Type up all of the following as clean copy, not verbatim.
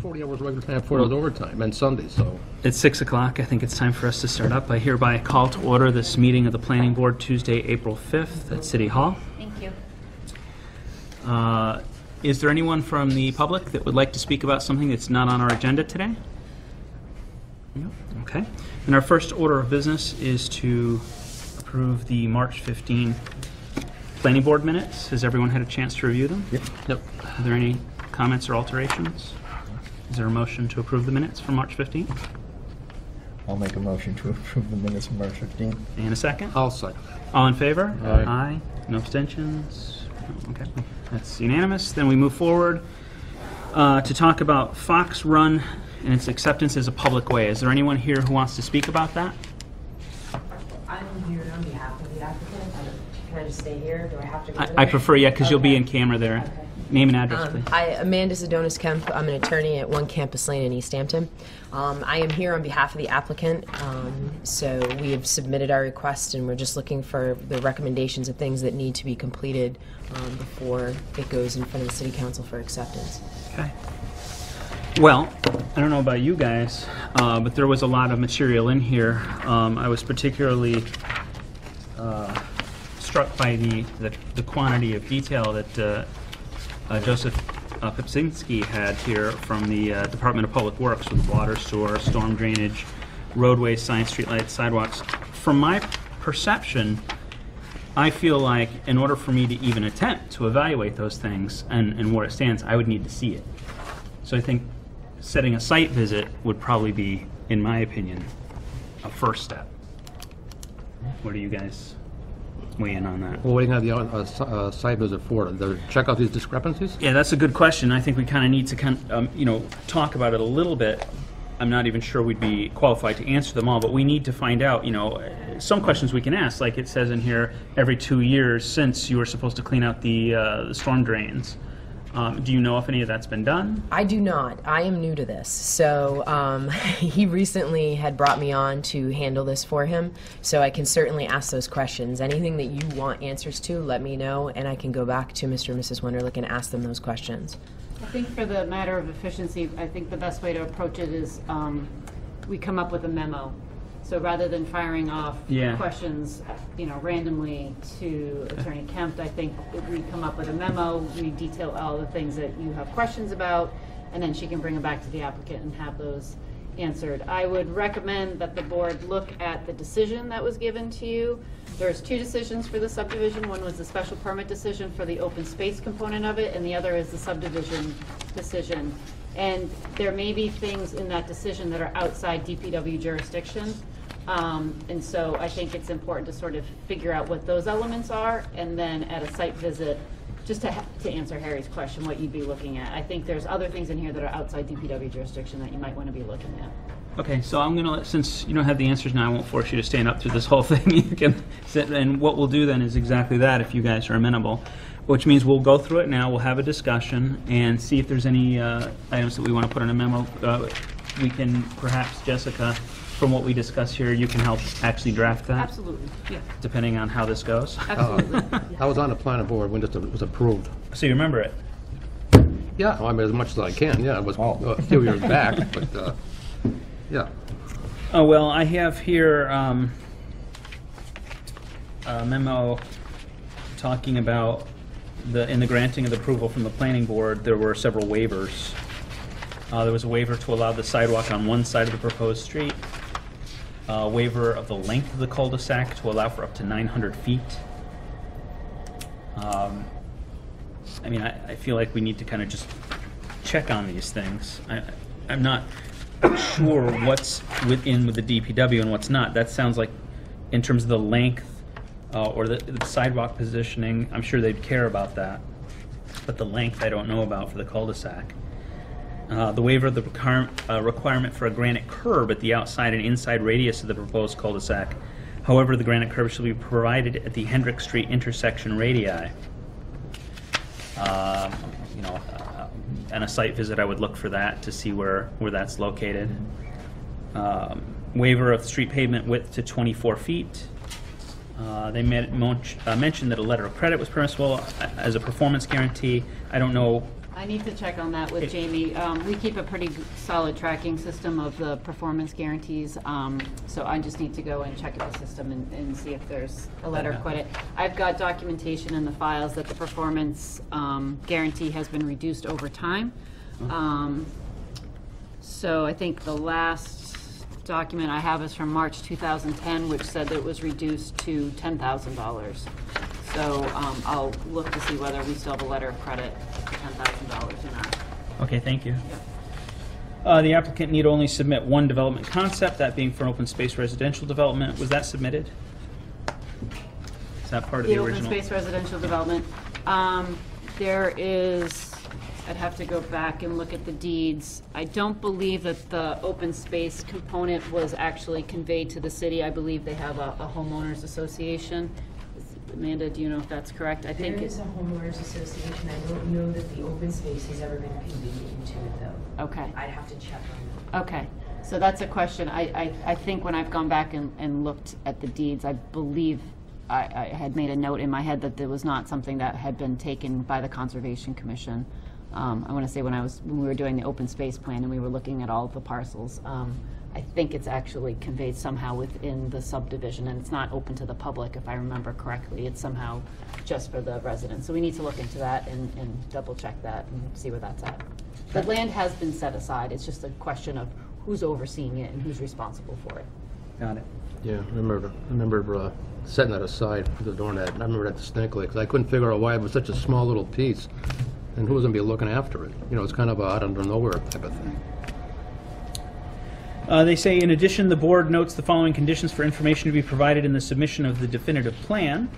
40 hours regular time, 4 hours overtime, and Sundays, so. It's 6 o'clock. I think it's time for us to start up. I hereby call to order this meeting of the Planning Board Tuesday, April 5th at City Hall. Thank you. Is there anyone from the public that would like to speak about something that's not on our agenda today? No? Okay. And our first order of business is to approve the March 15 Planning Board minutes. Has everyone had a chance to review them? Yep. Are there any comments or alterations? Is there a motion to approve the minutes from March 15th? I'll make a motion to approve the minutes from March 15th. And a second? I'll second. All in favor? Aye. Aye. No abstentions? No, okay. That's unanimous. Then we move forward to talk about Fox Run and its acceptance as a public way. Is there anyone here who wants to speak about that? I'm here on behalf of the applicant. Can I just stay here? Do I have to go? I prefer, yeah, because you'll be in camera there. Okay. Name and address, please. Hi, Amanda Zadonis Kemp. I'm an attorney at 1 Campus Lane in East Hampton. I am here on behalf of the applicant. So we have submitted our request, and we're just looking for the recommendations of things that need to be completed before it goes in front of the City Council for acceptance. Okay. Well, I don't know about you guys, but there was a lot of material in here. I was particularly struck by the quantity of detail that Joseph Pipsinski had here from the Department of Public Works with water, sewer, storm drainage, roadways, signs, streetlights, sidewalks. From my perception, I feel like in order for me to even attempt to evaluate those things and where it stands, I would need to see it. So I think setting a site visit would probably be, in my opinion, a first step. What do you guys weigh in on that? We're waiting on the site visit for it. To check out these discrepancies? Yeah, that's a good question. I think we kind of need to talk about it a little bit. I'm not even sure we'd be qualified to answer them all, but we need to find out, some questions we can ask, like it says in here, every 2 years since you were supposed to clean out the storm drains. Do you know if any of that's been done? I do not. I am new to this. So he recently had brought me on to handle this for him. So I can certainly ask those questions. Anything that you want answers to, let me know, and I can go back to Mr. and Mrs. Wunderlich and ask them those questions. I think for the matter of efficiency, I think the best way to approach it is we come up with a memo. So rather than firing off questions, randomly to Attorney Kemp, I think if we come up with a memo, we detail all the things that you have questions about, and then she can bring them back to the applicant and have those answered. I would recommend that the board look at the decision that was given to you. There's 2 decisions for the subdivision. One was the special permit decision for the open space component of it, and the other is the subdivision decision. And there may be things in that decision that are outside DPW jurisdiction. And so I think it's important to sort of figure out what those elements are, and then at a site visit, just to answer Harry's question, what you'd be looking at. I think there's other things in here that are outside DPW jurisdiction that you might want to be looking at. Okay, so I'm going to, since you don't have the answers now, I won't force you to stand up through this whole thing. You can sit, and what we'll do then is exactly that if you guys are amenable, which means we'll go through it now, we'll have a discussion, and see if there's any items that we want to put in a memo. We can perhaps, Jessica, from what we discuss here, you can help actually draft that? Absolutely, yeah. Depending on how this goes? Absolutely. I was on the planning board when this was approved. So you remember it? Yeah, I mean, as much as I can, yeah. It was a few years back, but, yeah. Oh, well, I have here a memo talking about in the granting of the approval from the planning board, there were several waivers. There was a waiver to allow the sidewalk on one side of the proposed street, a waiver of the length of the cul-de-sac to allow for up to 900 feet. I mean, I feel like we need to kind of just check on these things. I'm not sure what's with the DPW and what's not. That sounds like, in terms of the length or the sidewalk positioning, I'm sure they'd care about that. But the length I don't know about for the cul-de-sac. The waiver of the requirement for a granite curb at the outside and inside radius of the proposed cul-de-sac. However, the granite curb shall be provided at the Hendrick Street intersection radii. And a site visit, I would look for that to see where that's located. Waiver of street pavement width to 24 feet. They mentioned that a letter of credit was permissible as a performance guarantee. I don't know I need to check on that with Jamie. We keep a pretty solid tracking system of the performance guarantees, so I just need to go and check at the system and see if there's a letter of credit. I've got documentation in the files that the performance guarantee has been reduced over time. So I think the last document I have is from March 2010, which said that it was reduced to $10,000. So I'll look to see whether we still have a letter of credit for $10,000 in that. Okay, thank you. The applicant need only submit one development concept, that being for an open space residential development. Was that submitted? Is that part of the original? The open space residential development. There is, I'd have to go back and look at the deeds. I don't believe that the open space component was actually conveyed to the city. I believe they have a homeowners association. Amanda, do you know if that's correct? I think There is a homeowners association. I don't know that the open space has ever been convened into it, though. Okay. I'd have to check on that. Okay, so that's a question. I think when I've gone back and looked at the deeds, I believe I had made a note in my head that there was not something that had been taken by the Conservation Commission. I want to say when we were doing the open space plan and we were looking at all of the parcels, I think it's actually conveyed somehow within the subdivision, and it's not open to the public, if I remember correctly. It's somehow just for the residents. So we need to look into that and double check that and see where that's at. The land has been set aside. It's just a question of who's overseeing it and who's responsible for it. Got it. Yeah, I remember setting that aside for the doornet. I remember that distinctly, because I couldn't figure out why it was such a small little piece, and who was going to be looking after it. You know, it's kind of a out of nowhere type of thing. They say, in addition, the board notes the following conditions for information to be provided in the submission of the definitive plan.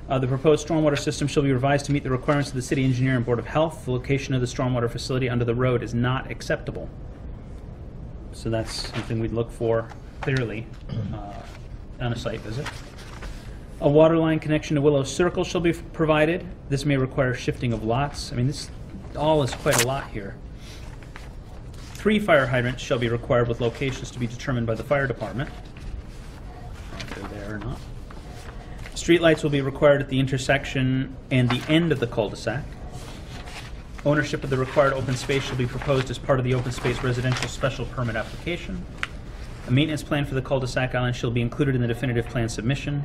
The proposed stormwater system shall be revised to meet the requirements of the city engineer and board of health. The location of the stormwater facility under the road is not acceptable. So that's something we'd look for clearly on a site visit. A water line connection to Willow Circle shall be provided. This may require shifting of lots. I mean, this all is quite a lot here. 3 fire hydrants shall be required with locations to be determined by the fire department. If they're there or not. Streetlights will be required at the intersection and the end of the cul-de-sac. Ownership of the required open space shall be proposed as part of the open space residential special permit application. A maintenance plan for the cul-de-sac island shall be included in the definitive plan submission.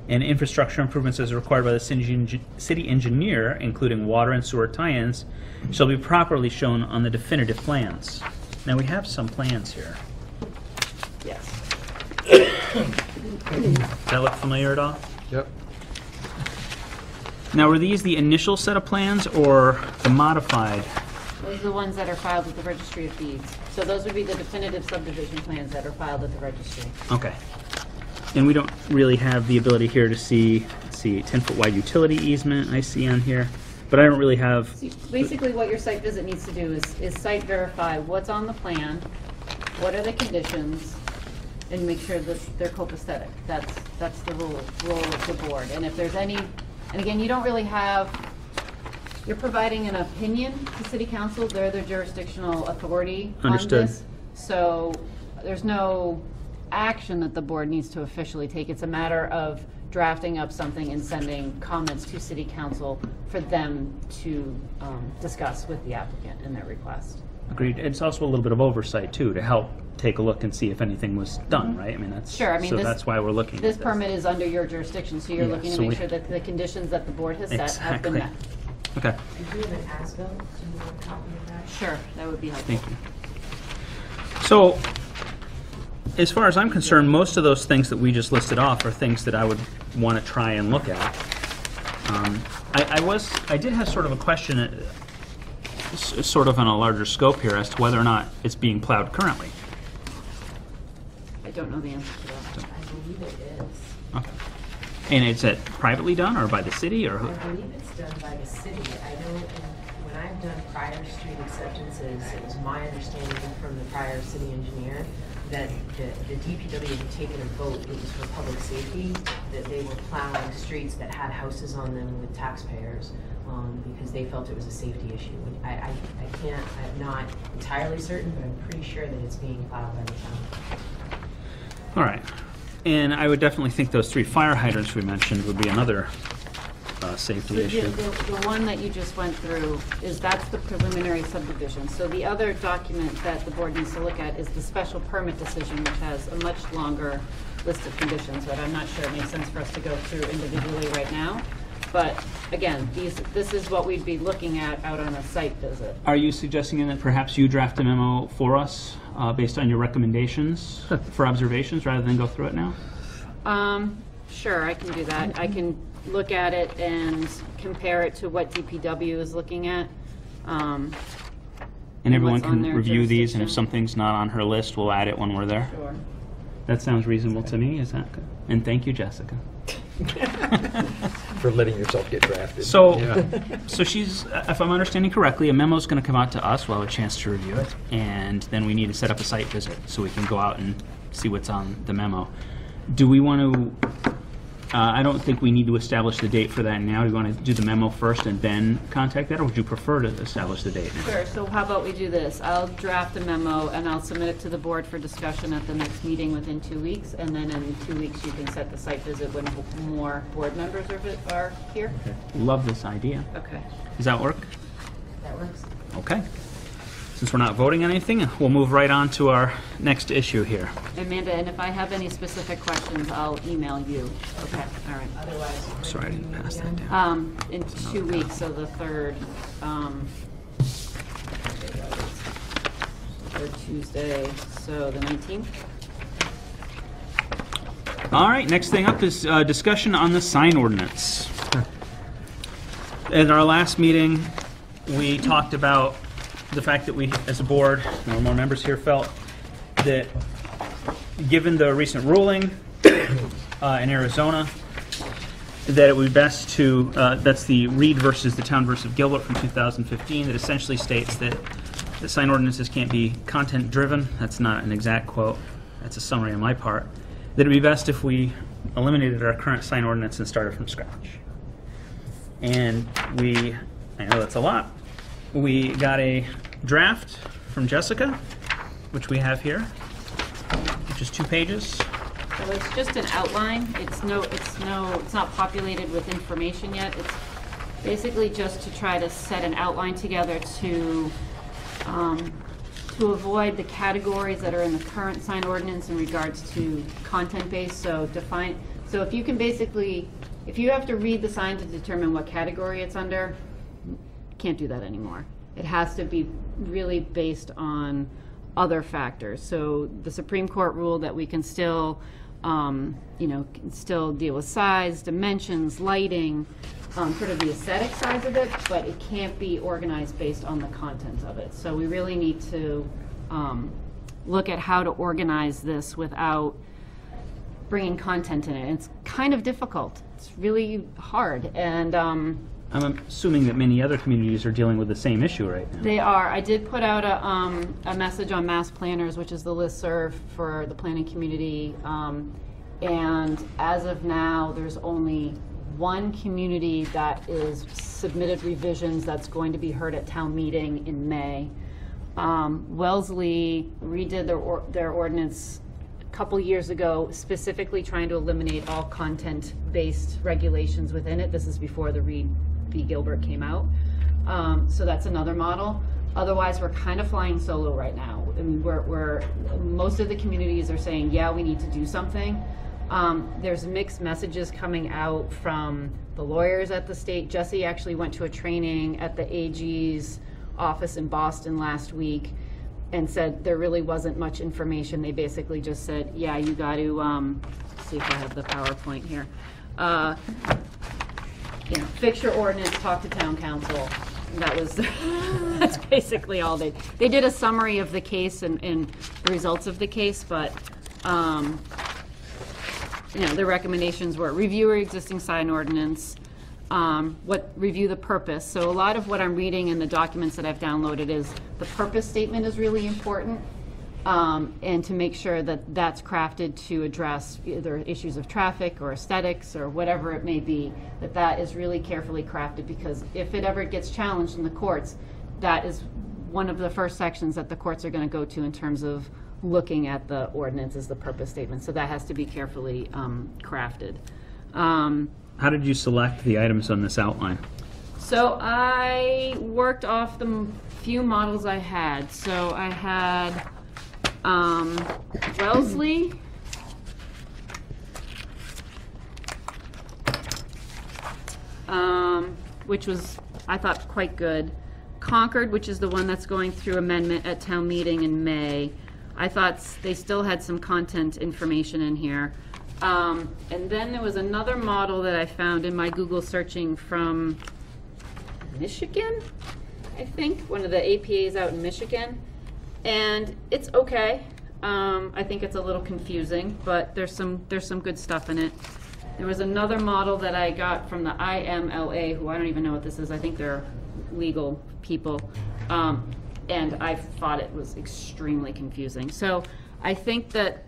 And infrastructure improvements as required by the city engineer, including water and sewer tie-ins, shall be properly shown on the definitive plans. Now, we have some plans here. Yes. Does that look familiar at all? Yep. Now, were these the initial set of plans or the modified? Those are the ones that are filed at the Registry of Deeds. So those would be the definitive subdivision plans that are filed at the registry. Okay. And we don't really have the ability here to see, let's see, 10-foot wide utility easement I see on here, but I don't really have. See, basically what your site visit needs to do is site verify what's on the plan, what are the conditions, and make sure that they're copacetic. That's the role of the board. And if there's any, and again, you don't really have, you're providing an opinion to City Council. They're the jurisdictional authority on Understood. this. So there's no action that the board needs to officially take. It's a matter of drafting up something and sending comments to City Council for them to discuss with the applicant in their request. Agreed. It's also a little bit of oversight, too, to help take a look and see if anything was done, right? I mean, that's, Sure, I mean, so this- that's why we're looking at This this. permit is under your jurisdiction, so you're Yeah, looking to so make we- sure that the conditions that the board has set have been Exactly. met. Okay, Do you have an as-built? Do you want a copy of that? Sure, that would be helpful. thank you. So, as far as I'm concerned, most of those things that we just listed off are things that I would want to try and look at. I did have sort of a question, sort of on a larger scope here, as to whether or not it's being plowed currently. I don't know the answer to that. I believe it is. Okay. And is it privately done, or by the city, or who? I believe it's done by the city. I don't, and when I've done prior street acceptances, it was my understanding from the prior city engineer that the DPW had taken a vote, it was for public safety, that they were plowing streets that had houses on them with taxpayers, because they felt it was a safety issue. I can't, I'm not entirely certain, but I'm pretty sure that it's being plowed by the town. All right. And I would definitely think those 3 fire hydrants we mentioned would be another safety The issue. the one that you just went through that's the preliminary subdivision. So the other document that the board needs to look at is the special permit decision, which has a much longer list of conditions, but I'm not sure it makes sense for us to go through individually right now. But again, this is what we'd be looking at out on a site visit. Are you suggesting that perhaps you draft a memo for us based on your recommendations for observations rather than go through it now? Sure, I can do that. I can look at it and compare it to what DPW is looking at. And everyone what's on can their review these, and if jurisdiction. something's not on her list, we'll add it when we're there. Sure. That sounds reasonable to me. Is that good? And thank you, Jessica. For letting yourself get drafted. So, Yeah. so she's, if I'm understanding correctly, a memo's going to come out to us. We'll have a chance to review it, and then we need to set up a site visit so we can go out and see what's on the memo. Do we want to? I don't think we need to establish the date for that now. Do you want to do the memo first and then contact that, or would you prefer to establish the date now? Sure, so how about we do this? I'll draft a memo and I'll submit it to the board for discussion at the next meeting within 2 weeks, and then in 2 weeks you can set the site visit when more board members are here? Love this idea. Okay. Does that work? That works. Okay. Since we're not voting on anything, we'll move right on to our next issue here. Amanda, and if I have any specific questions, I'll email you. Okay, all right. Sorry, I didn't pass that down. In 2 weeks, so the third Tuesday, so the 19th? All right, next thing up is discussion on the sign ordinance. At our last meeting, we talked about the fact that we, as a board, and more members here, felt that given the recent ruling in Arizona, that it would be best to, that's the Reed versus the Town versus Gilbert from 2015, that essentially states that the sign ordinances can't be content-driven. That's not an exact quote. That's a summary on my part. That it'd be best if we eliminated our current sign ordinance and started from scratch. And I know that's a lot. We got a draft from Jessica, which we have here, which is 2 pages. So it's just an outline. It's not populated with information yet. It's basically just to try to set an outline together to avoid the categories that are in the current sign ordinance in regards to content-based. So if you can basically, if you have to read the sign to determine what category it's under, can't do that anymore. It has to be really based on other factors. So the Supreme Court ruled that we can still, can still deal with size, dimensions, lighting, sort of the aesthetic sides of it, but it can't be organized based on the content of it. So we really need to look at how to organize this without bringing content in it. And it's kind of difficult. It's really hard. And I'm assuming that many other communities are dealing with the same issue right now. they are. I did put out a message on Mass Planners, which is the listserv for the planning community. And as of now, there's only one community that is submitted revisions that's going to be heard at town meeting in May. Wellesley redid their ordinance a couple years ago, specifically trying to eliminate all content-based regulations within it. This is before the Reed v. Gilbert came out. So that's another model. Otherwise, we're kind of flying solo right now. I mean, most of the communities are saying, yeah, we need to do something. There's mixed messages coming out from the lawyers at the state. Jesse actually went to a training at the AG's office in Boston last week and said there really wasn't much information. They basically just said, yeah, you got to, see if I have the PowerPoint here. Fix your ordinance, talk to town council. That was, that's basically all they did a summary of the case and the results of the case, but, their recommendations were review your existing sign ordinance, review the purpose. So a lot of what I'm reading in the documents that I've downloaded is the purpose statement is really important, and to make sure that that's crafted to address either issues of traffic or aesthetics or whatever it may be, that is really carefully crafted, because if it ever gets challenged in the courts, that is one of the first sections that the courts are going to go to in terms of looking at the ordinance is the purpose statement. So that has to be carefully crafted. How did you select the items on this outline? So I worked off the few models I had. So I had Wellesley, which was, I thought, quite good. Concord, which is the one that's going through amendment at town meeting in May. I thought they still had some content information in here. And then there was another model that I found in my Google searching from Michigan, I think, one of the APAs out in Michigan. And it's okay. I think it's a little confusing, but there's some good stuff in it. There was another model that I got from the IMLA, who I don't even know what this is. I think they're legal people. And I thought it was extremely confusing. So I think that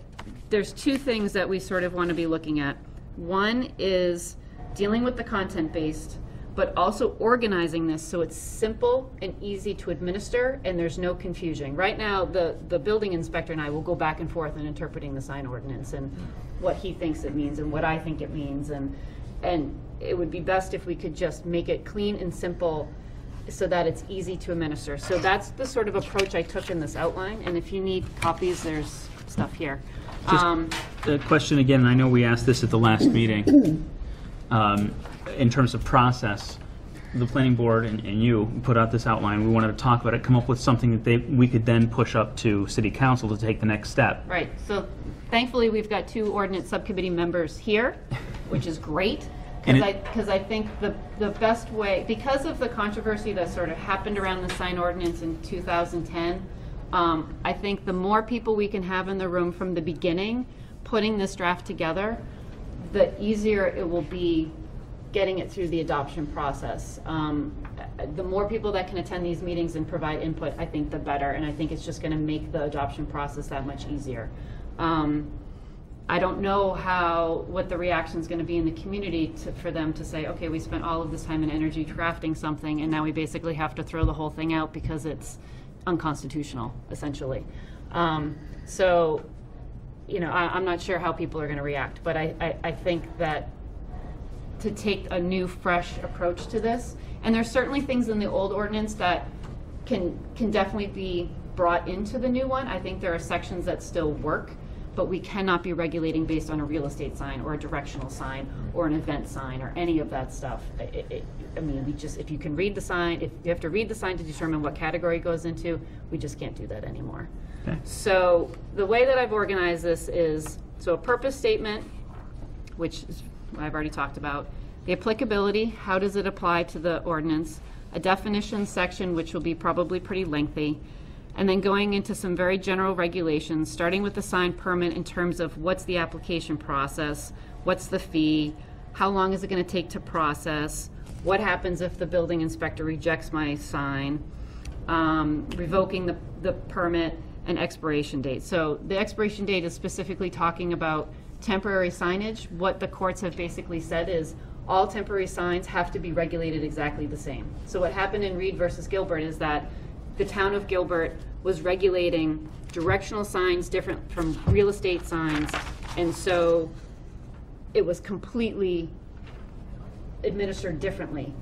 there's two things that we sort of want to be looking at. One is dealing with the content-based, but also organizing this so it's simple and easy to administer and there's no confusion. Right now, the building inspector and I will go back and forth in interpreting the sign ordinance and what he thinks it means and what I think it means. And it would be best if we could just make it clean and simple so that it's easy to administer. So that's the sort of approach I took in this outline. And if you need copies, there's stuff here. The question again, I know we asked this at the last meeting, in terms of process, the planning board and you put out this outline. We wanted to talk about it, come up with something that we could then push up to city council to take the next step. Right. So thankfully, we've got 2 ordinance subcommittee members here, which is great. Because I think the best way, because of the controversy that sort of happened around the sign ordinance in 2010, I think the more people we can have in the room from the beginning, putting this draft together, the easier it will be getting it through the adoption process. The more people that can attend these meetings and provide input, I think the better, and I think it's just going to make the adoption process that much easier. I don't know what the reaction is going to be in the community for them to say, okay, we spent all of this time and energy crafting something, and now we basically have to throw the whole thing out because it's unconstitutional, essentially. So, you know, I'm not sure how people are going to react, but I think that to take a new, fresh approach to this, and there's certainly things in the old ordinance that can definitely be brought into the new one. I think there are sections that still work, but we cannot be regulating based on a real estate sign or a directional sign or an event sign or any of that stuff. I mean, if you can read the sign, if you have to read the sign to determine what category it goes into, we just can't do that anymore. Okay. So the way that I've organized this is, so a purpose statement, which is, I've already talked about, the applicability, how does it apply to the ordinance, a definition section, which will be probably pretty lengthy, and then going into some very general regulations, starting with the sign permit in terms of what's the application process, what's the fee, how long is it going to take to process, what happens if the building inspector rejects my sign, revoking the permit, and expiration date. So the expiration date is specifically talking about temporary signage. What the courts have basically said is all temporary signs have to be regulated exactly the same. So what happened in Reed versus Gilbert is that the town of Gilbert was regulating directional signs different from real estate signs, and so it was completely administered differently.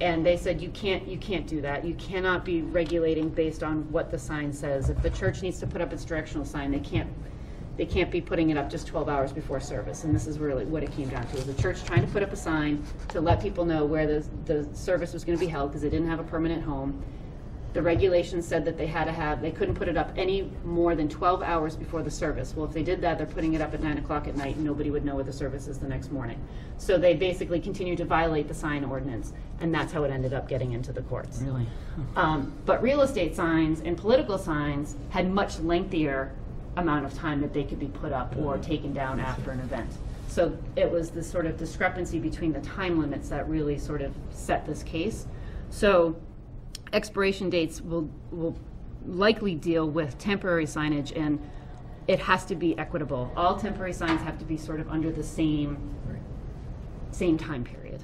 And they said you can't do that. You cannot be regulating based on what the sign says. If the church needs to put up its directional sign, they can't be putting it up just 12 hours before service. And this is really what it came down to, is the church trying to put up a sign to let people know where the service was going to be held because they didn't have a permanent home. The regulations said that they couldn't put it up any more than 12 hours before the service. Well, if they did that, they're putting it up at 9 o'clock at night and nobody would know what the service is the next morning. So they basically continued to violate the sign ordinance, and that's how it ended up getting into the courts. Really? But real estate signs and political signs had much lengthier amount of time that they could be put up or taken down after an event. So it was this sort of discrepancy between the time limits that really sort of set this case. So expiration dates will likely deal with temporary signage, and it has to be equitable. All temporary signs have to be sort of under the same time period.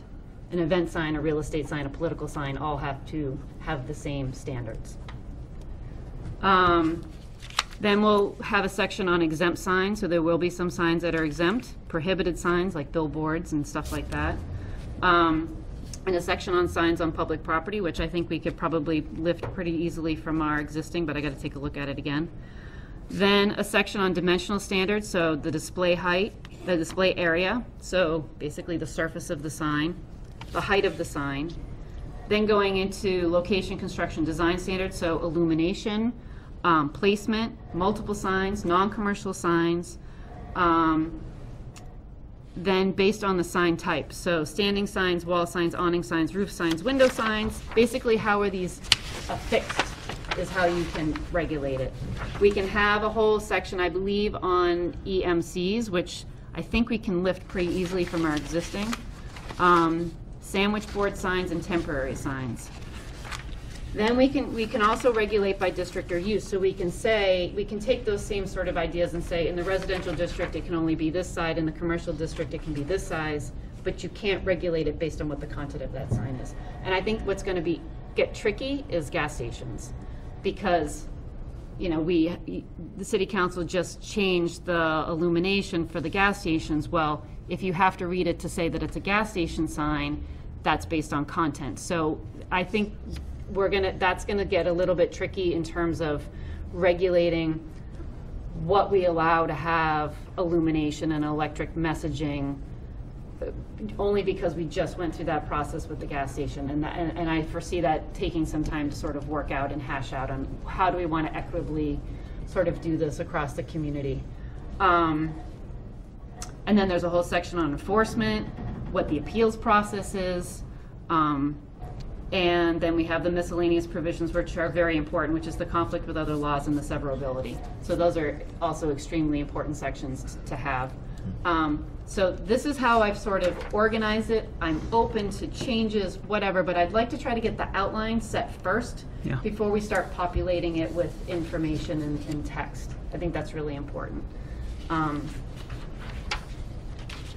An event sign, a real estate sign, a political sign all have to have the same standards. Then we'll have a section on exempt signs, so there will be some signs that are exempt, prohibited signs like billboards and stuff like that. And a section on signs on public property, which I think we could probably lift pretty easily from our existing, but I gotta take a look at it again. Then a section on dimensional standards, so the display height, the display area, so basically the surface of the sign, the height of the sign. Then going into location, construction, design standards, so illumination, placement, multiple signs, non-commercial signs. Then based on the sign type, so standing signs, wall signs, awning signs, roof signs, window signs, basically how are these affixed is how you can regulate it. We can have a whole section, I believe, on EMCs, which I think we can lift pretty easily from our existing. Sandwich board signs and temporary signs. Then we can also regulate by district or use. So we can say, we can take those same sort of ideas and say, in the residential district, it can only be this side, in the commercial district, it can be this size, but you can't regulate it based on what the content of that sign is. And I think what's gonna get tricky is gas stations, because, you know, the city council just changed the illumination for the gas stations. Well, if you have to read it to say that it's a gas station sign, that's based on content. So I think that's gonna get a little bit tricky in terms of regulating what we allow to have illumination and electric messaging, only because we just went through that process with the gas station, and I foresee that taking some time to sort of work out and hash out on how do we want to equitably sort of do this across the community. And then there's a whole section on enforcement, what the appeals process is, and then we have the miscellaneous provisions, which are very important, which is the conflict with other laws and the severability. So those are also extremely important sections to have. So this is how I've sort of organized it. I'm open to changes, whatever, but I'd like to try to get the outline set first before we start populating it with information and text. I think that's really important.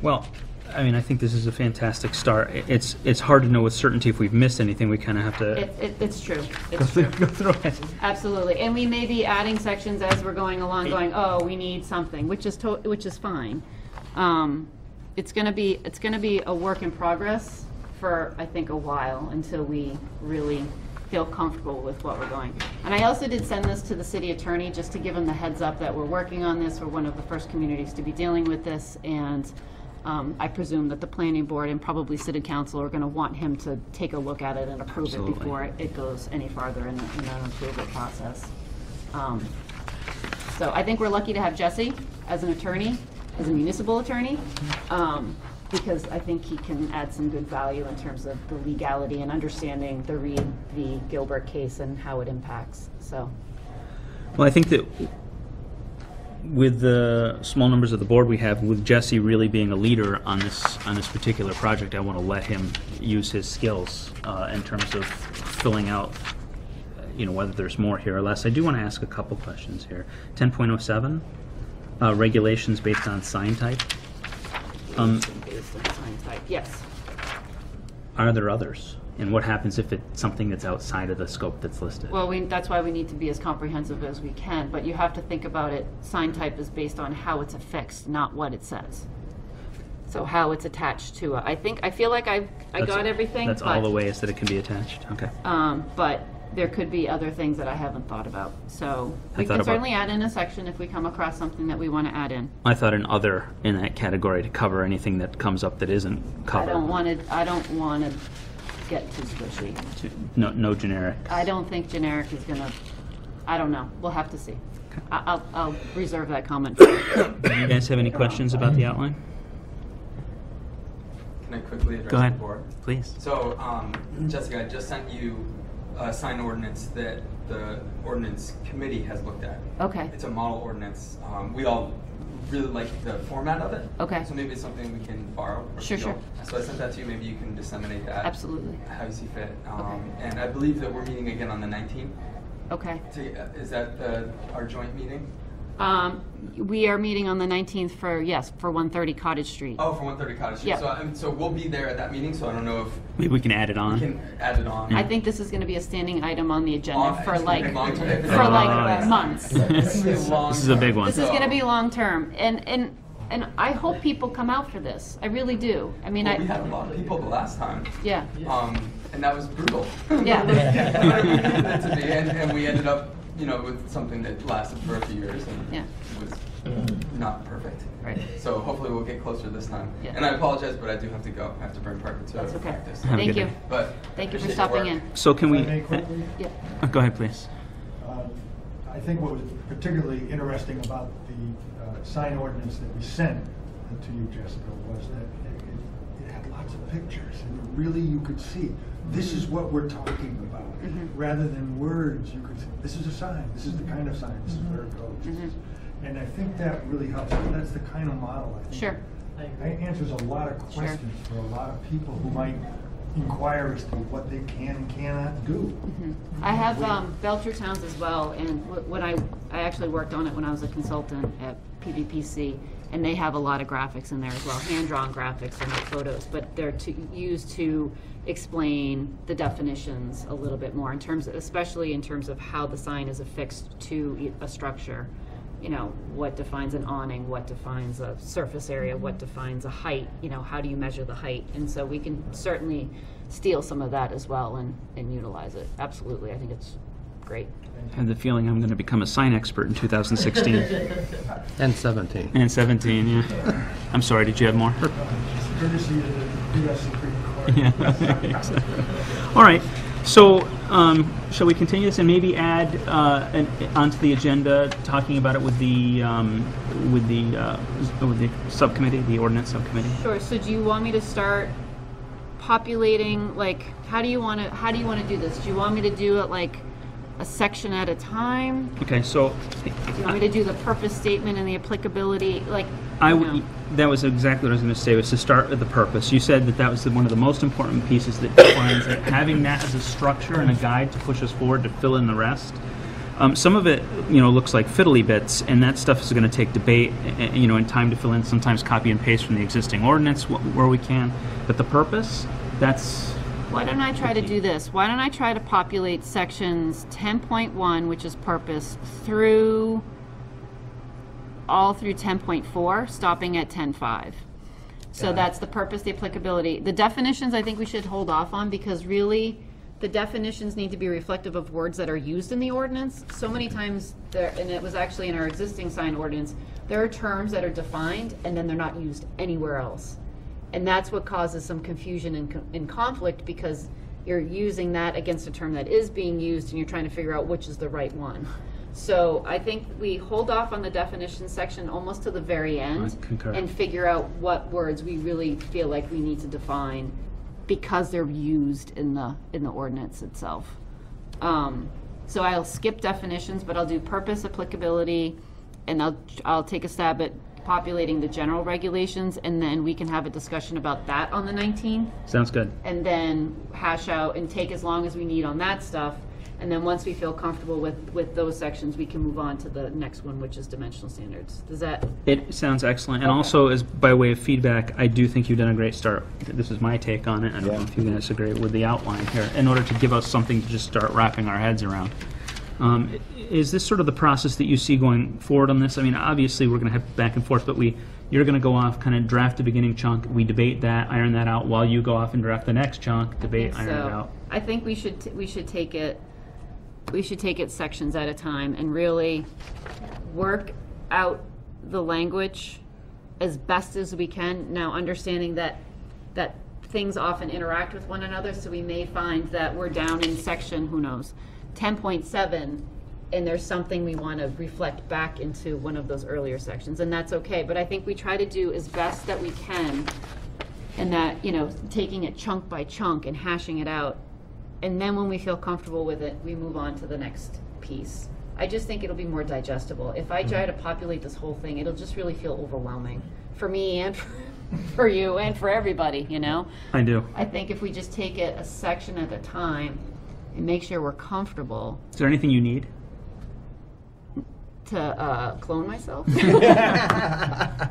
Well, I mean, I think this is a fantastic start. It's hard to know with certainty if we've missed anything. We kind of have to It's true. It's true. go through it. Absolutely, and we may be adding sections as we're going along, going, oh, we need something, which is fine. It's gonna be a work in progress for, I think, a while until we really feel comfortable with what we're going. And I also did send this to the city attorney just to give him the heads up that we're working on this. We're one of the first communities to be dealing with this, and I presume that the planning board and probably city council are going to want him to take a look at it and approve Absolutely. it before it goes any farther in an approval process. So I think we're lucky to have Jesse as an attorney, as a municipal attorney, because I think he can add some good value in terms of the legality and understanding the Reed v. Gilbert case and how it impacts. So, Well, I think that with the small numbers of the board we have, with Jesse really being a leader on this particular project, I want to let him use his skills in terms of filling out, you know, whether there's more here or less. I do want to ask a couple questions here. 10.07, regulations based on sign type. based on sign type, yes. Are there others? And what happens if it's something that's outside of the scope that's listed? Well, that's why we need to be as comprehensive as we can, but you have to think about it, sign type is based on how it's affixed, not what it says. So how it's attached to it. I feel like I got everything. That's all the ways that it can be attached? Okay. But there could be other things that I haven't thought about. So we thought can about- certainly add in a section if we come across something that we want to add in. I thought an other in that category to cover anything that comes up that isn't covered. I don't want to get too squishy. No generic. I don't think generic is gonna, I don't know, we'll have to see. I'll reserve that comment for you. Do you guys have any questions about the outline? Can I quickly address Go ahead. the board? Please. So, Jessica, I just sent you a sign ordinance that the ordinance committee has looked at. Okay, It's a model ordinance. We all really like the format of it. Okay. So maybe it's something we can borrow. Or Sure, steal. sure. So I sent that to you. Maybe you can disseminate that. absolutely. How you see fit. Okay. And I believe that we're meeting again on the 19th. Okay. Is that our joint meeting? We are meeting on the 19th for 130 Cottage Street. Oh, for 130 Cottage Street. Yeah. So we'll be there at that meeting, so I don't know if Maybe we can add it we on. can add it on. I think this is going to be a standing item on the agenda for It's like, gonna be long-term. for like months. This is This is a big one. This is going to be long-term, and I hope people come out for this. I really do. I mean, Well, we had a lot of people the last time. yeah. And that was brutal. Yeah. Whatever we needed it to be, and we ended up, with something that lasted for a few years and Yeah. was not perfect. Right. So hopefully we'll get closer this time. Yeah. And I apologize, but I do have to go. I have to bring Parker to That's okay. practice. Have a Thank good you. day. But Thank you for appreciate your stopping work. in. So can we? If I may quickly, Yeah. Go ahead, please. I think what was particularly interesting about the sign ordinance that we sent to you, Jessica, was that it had lots of pictures, and really you could see, this is what we're talking about. Rather than words, you could say, this is a sign, this is the kind of sign, this is where it goes. This is- And I think that really helps. That's the kind of model, I think. Sure. That answers a lot of Sure. questions for a lot of people who might inquire as to what they can and cannot do. I have Belcher Towns as well, and when I actually worked on it when I was a consultant at PVPC, and they have a lot of graphics in there as well, hand-drawn graphics, they're not photos, but they're used to explain the definitions a little bit more, especially in terms of how the sign is affixed to a structure. What defines an awning, what defines a surface area, what defines a height, how do you measure the height? And so we can certainly steal some of that as well and utilize it. Absolutely, I think it's great. I have the feeling I'm going to become a sign expert in 2016 And 17. and 17. Yeah. I'm sorry. Did you have more? Courtesy of the U.S. Supreme Court. Yeah. Exactly. All right. So, shall we continue this and maybe add onto the agenda, talking about it with the subcommittee, the ordinance subcommittee? Sure, so do you want me to start populating, like, how do you want to do this? Do you want me to do it like a section at a time? Okay. So, Do you want me to do the purpose statement and the applicability, like? that was exactly what I was going to say, was to start with the purpose. You said that was one of the most important pieces that defines it, having that as a structure and a guide to push us forward to fill in the rest. Some of it, looks like fiddly bits, and that stuff is going to take debate, and time to fill in, sometimes copy and paste from the existing ordinance where we can. But the purpose, that's... Why don't I try to do this? Why don't I try to populate sections 10.1, which is purpose, all through 10.4, stopping at 10.5. So that's the purpose, the applicability. The definitions, I think we should hold off on, because really, the definitions need to be reflective of words that are used in the ordinance. So many times, and it was actually in our existing sign ordinance, there are terms that are defined, and then they're not used anywhere else. And that's what causes some confusion and conflict, because you're using that against a term that is being used, and you're trying to figure out which is the right one. So I think we hold off on the definition section almost to the very end, I concur. and figure out what words we really feel like we need to define because they're used in the ordinance itself. So I'll skip definitions, but I'll do purpose, applicability, and I'll take a stab at populating the general regulations, and then we can have a discussion about that on the 19th, Sounds good. and then hash out and take as long as we need on that stuff. And then once we feel comfortable with those sections, we can move on to the next one, which is dimensional standards. Does that? It sounds excellent. And Okay. also, as by way of feedback, I do think you've done a great start. This is my take on it. I don't know Yeah. if you guys agree with the outline here, in order to give us something to just start wrapping our heads around. Is this sort of the process that you see going forward on this? I mean, obviously, we're going to have back and forth, but you're going to go off, kind of draft the beginning chunk. We debate that, iron that out, while you go off and draft the next chunk, debate, iron it out. I think we should take it sections at a time and really work out the language as best as we can. Now, understanding that things often interact with one another, so we may find that we're down in section, who knows, 10.7, and there's something we want to reflect back into one of those earlier sections, and that's okay. But I think we try to do as best that we can, and that, taking it chunk by chunk and hashing it out. And then when we feel comfortable with it, we move on to the next piece. I just think it'll be more digestible. If I try to populate this whole thing, it'll just really feel overwhelming for me and for you and for everybody, I do. I think if we just take it a section at a time and make sure we're comfortable, Is there anything you need? to clone myself. I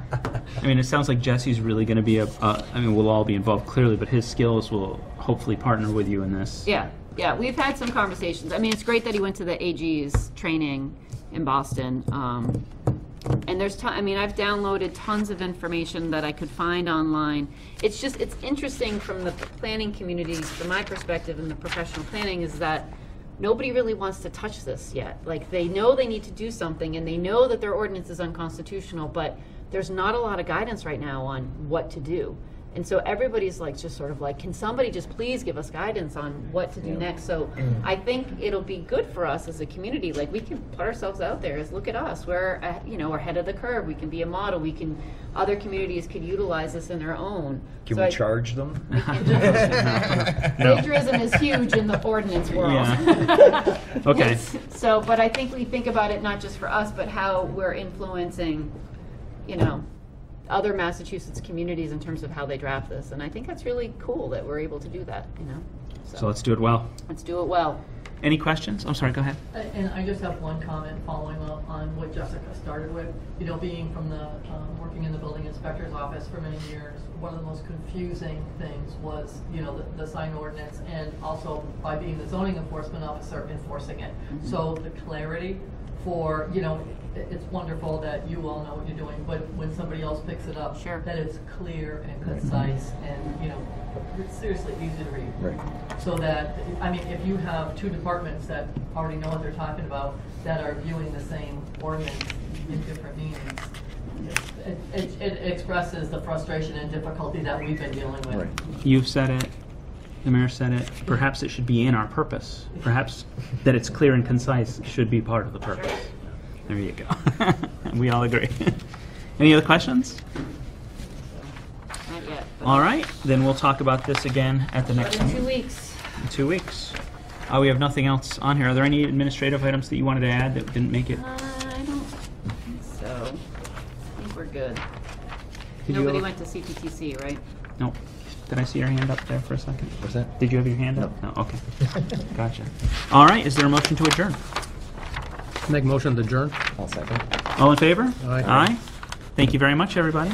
mean, it sounds like Jesse's really going to be I mean, we'll all be involved clearly, but his skills will hopefully partner with you in this. Yeah, we've had some conversations. I mean, it's great that he went to the AG's training in Boston. And there's, I mean, I've downloaded tons of information that I could find online. It's interesting from the planning community, from my perspective in the professional planning, is that nobody really wants to touch this yet. Like, they know they need to do something, and they know that their ordinance is unconstitutional, but there's not a lot of guidance right now on what to do. And so everybody's like, just sort of like, can somebody just please give us guidance on what to do next? So I think it'll be good for us as a community. Like, we can put ourselves out there as, look at us, we're we're ahead of the curve. We can be a model. Other communities could utilize this in their own. Can So we I- charge them? Plagiarism is huge in the ordinance world. Yeah. Okay. So, but I think we think about it not just for us, but how we're influencing, other Massachusetts communities in terms of how they draft this. And I think that's really cool that we're able to do that, So let's do it well. Let's do it well. Any questions? I'm sorry, go ahead. And I just have one comment following up on what Jessica started with. Being from working in the building inspector's office for many years, one of the most confusing things was, the sign ordinance, and also by being the zoning enforcement officer enforcing it. So the clarity for, it's wonderful that you all know what you're doing, but when somebody else picks it up, Sure. that it's clear and concise and, it's seriously easy to read. Right. So that, I mean, if you have two departments that already know what they're talking about, that are viewing the same ordinance in different meanings, it expresses the frustration and difficulty that we've been dealing with. Right. You've said it. The mayor said it. Perhaps it should be in our purpose. Perhaps that it's clear and concise should be part of the purpose. There you go. We all agree. Any other questions? Not yet. but- All right, then we'll talk about this again at the But next in meeting. 2 weeks. In 2 weeks. We have nothing else on here. Are there any administrative items that you wanted to add that didn't make it? I don't think so. I think we're good. Did you Nobody have- went to CPTC, right? No. Did I see your hand up there for a second? What's that? Did you have your hand up? No. Okay. Gotcha. All right, is there a motion to adjourn? Make motion to adjourn? I'll second. All in favor? Aye. Aye. Thank you very much, everybody.